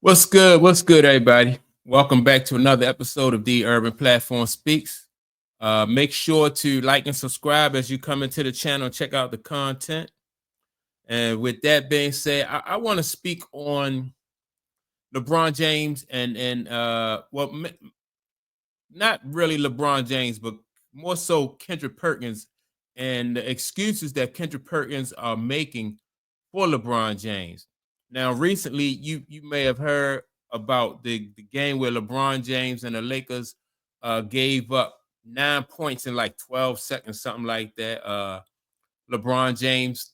What's good? What's good, everybody? Welcome back to another episode of the Urban Platform Speaks. Make sure to like and subscribe as you come into the channel and check out the content. And with that being said, I want to speak on LeBron James and not really LeBron James, but more so Kendrick Perkins and the excuses that Kendrick Perkins are making for LeBron James. Now, recently, you may have heard about the game where LeBron James and the Lakers gave up 9 points in like 12 seconds, something like that. LeBron James,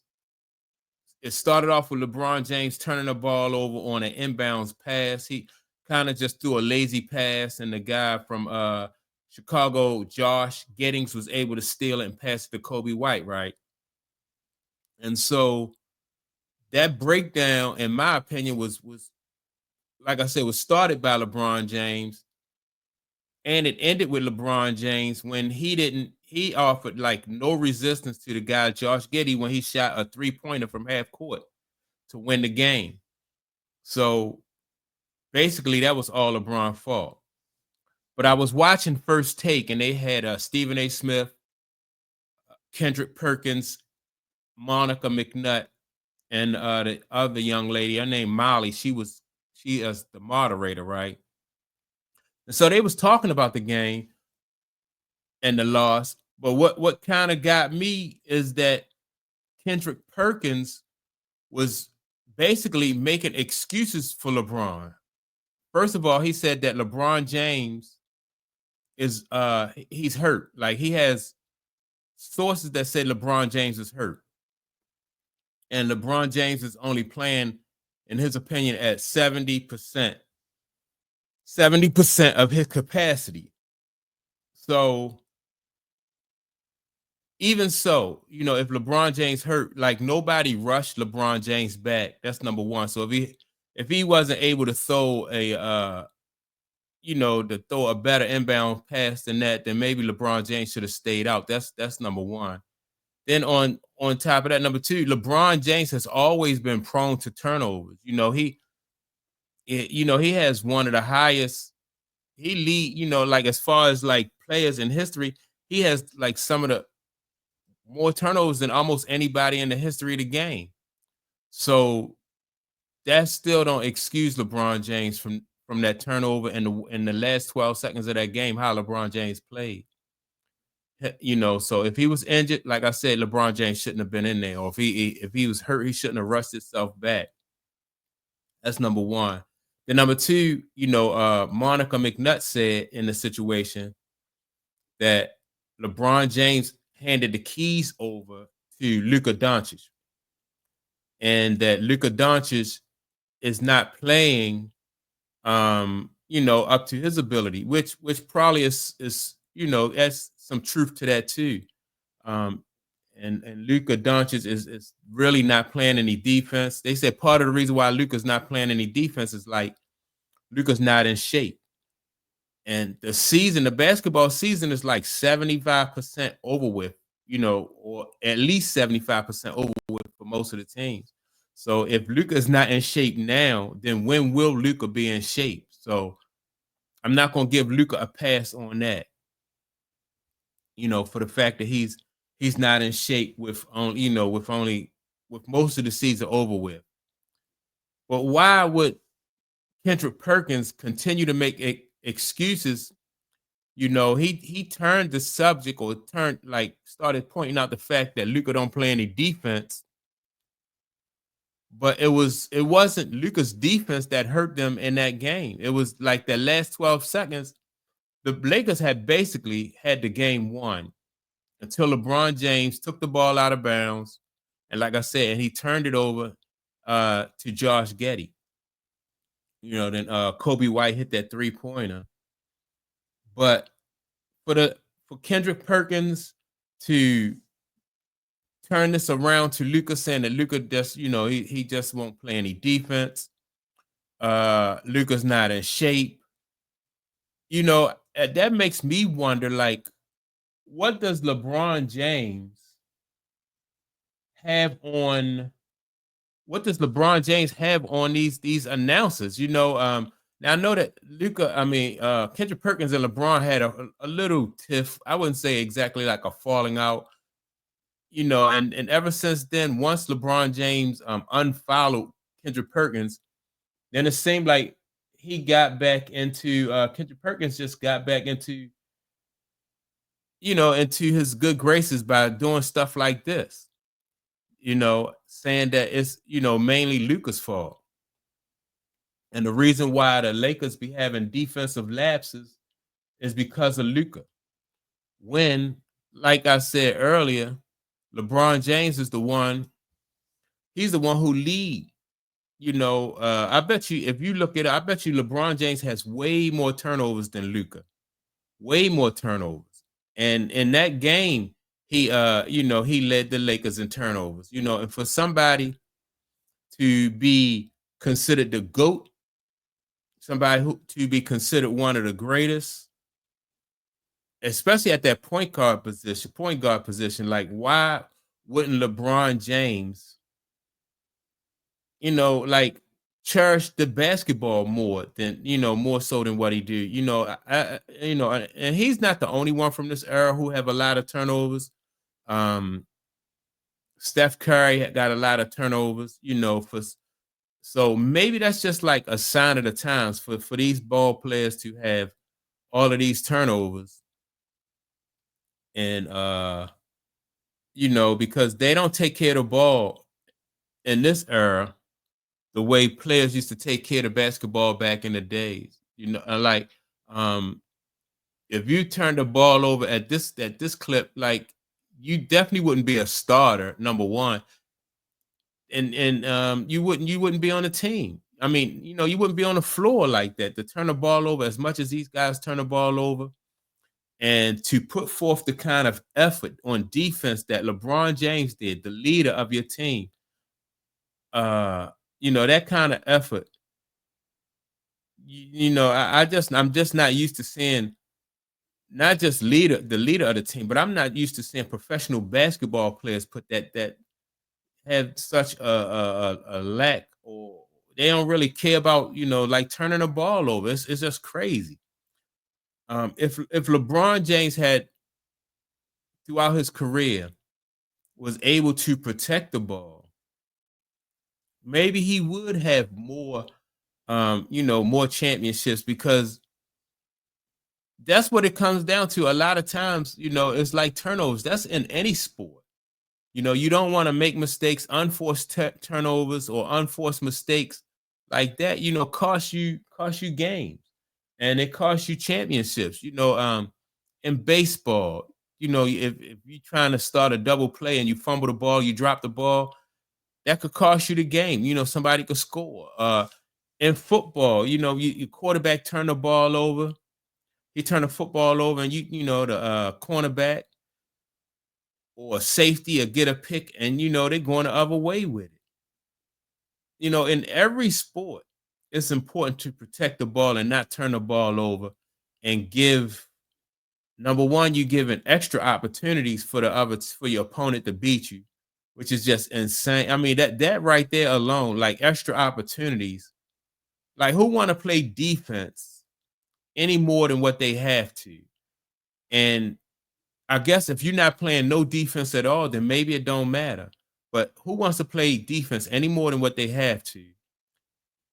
it started off with LeBron James turning the ball over on an inbounds pass. He kind of just threw a lazy pass, and the guy from Chicago, Josh Giddings, was able to steal it and pass it to Kobe White, right? And so that breakdown, in my opinion, was like I said, was started by LeBron James, and it ended with LeBron James when he offered like no resistance to the guy Josh Giddey when he shot a 3-pointer from half court to win the game. So basically, that was all LeBron's fault. But I was watching First Take, and they had Stephen A. Smith, Kendrick Perkins, Monica McNutt, and the other young lady, her name Molly. She is the moderator, right? And so they was talking about the game and the loss. But what kind of got me is that Kendrick Perkins was basically making excuses for LeBron. First of all, he said that LeBron James is he's hurt. Like, he has sources that say LeBron James is hurt. And LeBron James is only playing, in his opinion, at 70%. 70% of his capacity. So even so, if LeBron James hurt, like, nobody rushed LeBron James back. That's number one. So if he wasn't able to throw a better inbound pass than that, then maybe LeBron James should have stayed out. That's number one. Then on top of that, number two, LeBron James has always been prone to turnovers. He has one of the highest. He lead, like, as far as like players in history, he has like some of the more turnovers than almost anybody in the history of the game. So that still don't excuse LeBron James from that turnover in the last 12 seconds of that game, how LeBron James played. So if he was injured, like I said, LeBron James shouldn't have been in there. Or if he was hurt, he shouldn't have rushed himself back. That's number one. Then number two, Monica McNutt said in the situation that LeBron James handed the keys over to Luka Doncic, and that Luka Doncic is not playing, up to his ability, which probably is that's some truth to that too. And Luka Doncic is really not playing any defense. They said part of the reason why Luka's not playing any defense is like Luka's not in shape. And the basketball season is like 75% over with, or at least 75% over with for most of the teams. So if Luka's not in shape now, then when will Luka be in shape? So I'm not gonna give Luka a pass on that. For the fact that he's not in shape with most of the season over with. But why would Kendrick Perkins continue to make excuses? He turned the subject, or started pointing out the fact that Luka don't play any defense. But it wasn't Luka's defense that hurt them in that game. It was like the last 12 seconds. The Lakers had basically had the game won until LeBron James took the ball out of bounds. And like I said, he turned it over to Josh Giddey. Then Kobe White hit that 3-pointer. But for Kendrick Perkins to turn this around to Luka, saying that Luka just, he just won't play any defense. Luka's not in shape. That makes me wonder, like, what does LeBron James have on what does LeBron James have on these announcers? Now I know that Kendrick Perkins and LeBron had a little tiff. I wouldn't say exactly like a falling out, and ever since then, once LeBron James unfollowed Kendrick Perkins, then it seemed like he got back into Kendrick Perkins just got back into into his good graces by doing stuff like this, saying that it's mainly Luka's fault. And the reason why the Lakers be having defensive lapses is because of Luka. When, like I said earlier, LeBron James is the one, he's the one who lead. I bet you if you look at it, I bet you LeBron James has way more turnovers than Luka. Way more turnovers. And in that game, he led the Lakers in turnovers. And for somebody to be considered the GOAT, somebody who to be considered one of the greatest, especially at that point guard position, like why wouldn't LeBron James, like cherish the basketball more than, more so than what he do. And he's not the only one from this era who have a lot of turnovers. Steph Curry got a lot of turnovers, so maybe that's just like a sign of the times for these ball players to have all of these turnovers. And because they don't take care of the ball in this era the way players used to take care of the basketball back in the days. Like if you turn the ball over at this clip, like you definitely wouldn't be a starter, number one. And you wouldn't be on the team. I mean, you wouldn't be on the floor like that to turn the ball over as much as these guys turn the ball over, and to put forth the kind of effort on defense that LeBron James did, the leader of your team. That kind of effort. I'm just not used to seeing not just the leader of the team, but I'm not used to seeing professional basketball players put that have such a lack, or they don't really care about like turning the ball over. It's just crazy. If LeBron James had throughout his career was able to protect the ball, maybe he would have more more championships, because that's what it comes down to. A lot of times, it's like turnovers. That's in any sport. You don't want to make mistakes, unforced turnovers or unforced mistakes like that, cost you games, and it costs you championships. In baseball, if you're trying to start a double play and you fumble the ball, you drop the ball, that could cost you the game. Somebody could score. In football, your quarterback turn the ball over. He turned the football over, and the cornerback or safety or get a pick, and they're going the other way with it. In every sport, it's important to protect the ball and not turn the ball over, and give number one, you giving extra opportunities for your opponent to beat you, which is just insane. I mean, that right there alone, like extra opportunities. Like, who want to play defense any more than what they have to? And I guess if you're not playing no defense at all, then maybe it don't matter. But who wants to play defense any more than what they have to?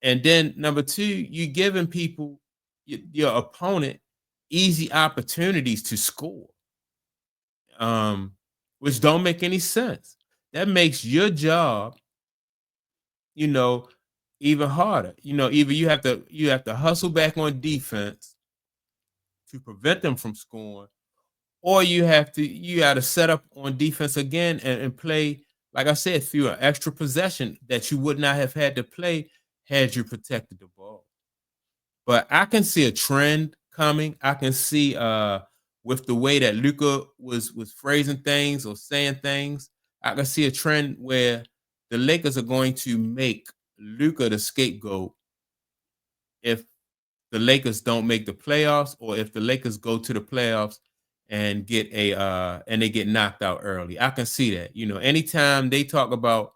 And then number two, you giving people, your opponent, easy opportunities to score, which don't make any sense. That makes your job, you know, even harder. Either you have to hustle back on defense to prevent them from scoring, or you got to set up on defense again, and play, like I said, through an extra possession that you would not have had to play had you protected the ball. But I can see a trend coming. I can see with the way that Luka was phrasing things or saying things, I can see a trend where the Lakers are going to make Luka the scapegoat if the Lakers don't make the playoffs, or if the Lakers go to the playoffs and they get knocked out early. I can see that. Anytime they talk about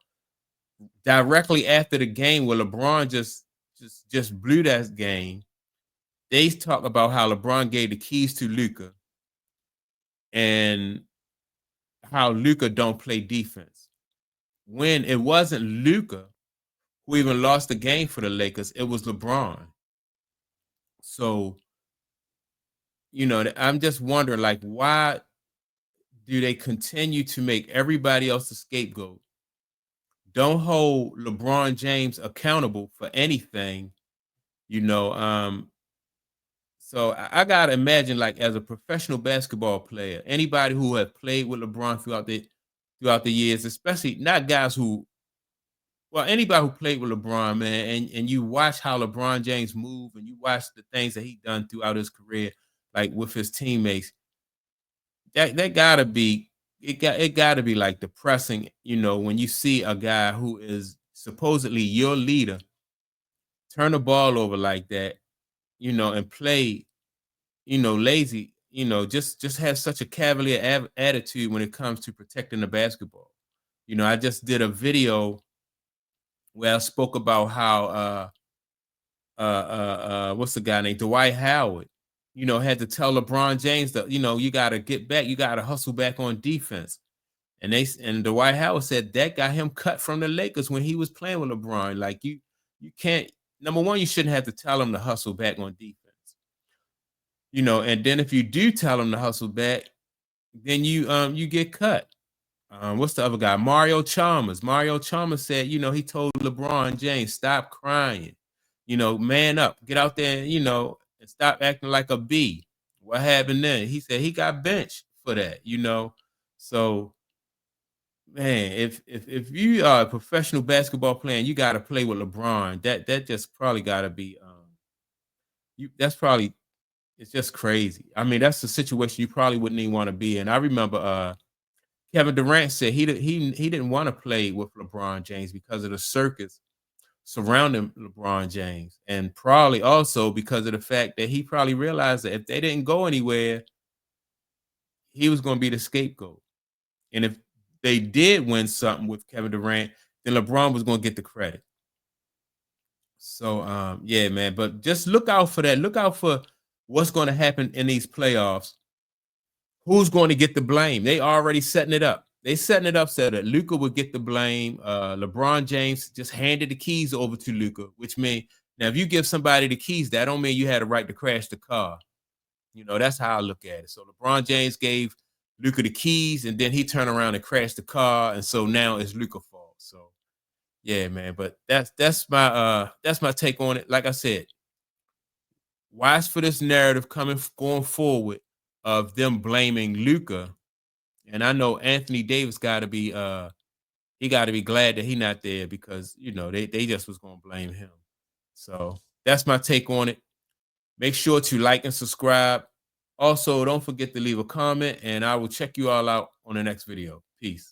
directly after the game where LeBron just blew that game, they talk about how LeBron gave the keys to Luka and how Luka don't play defense. When it wasn't Luka who even lost the game for the Lakers, it was LeBron. So, I'm just wondering, like, why do they continue to make everybody else a scapegoat? Don't hold LeBron James accountable for anything, you know. So I gotta imagine, like, as a professional basketball player, anybody who has played with LeBron throughout the years, especially not guys who, well, anybody who played with LeBron, man, and you watch how LeBron James move, and you watch the things that he done throughout his career, like with his teammates, that gotta be, it gotta be like depressing, when you see a guy who is supposedly your leader turn the ball over like that, and play, lazy, just has such a cavalier attitude when it comes to protecting the basketball. I just did a video where I spoke about how what's the guy named Dwight Howard, had to tell LeBron James that, you gotta get back, you gotta hustle back on defense. And Dwight Howard said that got him cut from the Lakers when he was playing with LeBron. Like, you can't, number one, you shouldn't have to tell him to hustle back on defense. And then if you do tell him to hustle back, then you get cut. What's the other guy? Mario Chalmers. Mario Chalmers said, he told LeBron James, stop crying, man up, get out there, and stop acting like a bee. What happened then? He said he got benched for that. So, man, if you are a professional basketball player and you got to play with LeBron, that just probably got to be that's probably, it's just crazy. I mean, that's a situation you probably wouldn't even want to be in. I remember Kevin Durant said he didn't want to play with LeBron James because of the circus surrounding LeBron James, and probably also because of the fact that he probably realized that if they didn't go anywhere, he was going to be the scapegoat. And if they did win something with Kevin Durant, then LeBron was going to get the credit. So yeah, man, but just look out for that. Look out for what's going to happen in these playoffs. Who's going to get the blame? They already setting it up. They setting it up so that Luka would get the blame. LeBron James just handed the keys over to Luka, which means, now if you give somebody the keys, that don't mean you had a right to crash the car. That's how I look at it. So LeBron James gave Luka the keys, and then he turned around and crashed the car, and so now it's Luka's fault. So yeah, man. But that's my take on it. Like I said, watch for this narrative going forward of them blaming Luka. And I know Anthony Davis got to be he got to be glad that he not there, because they just was going to blame him. So that's my take on it. Make sure to like and subscribe. Also, don't forget to leave a comment, and I will check you all out on the next video. Peace.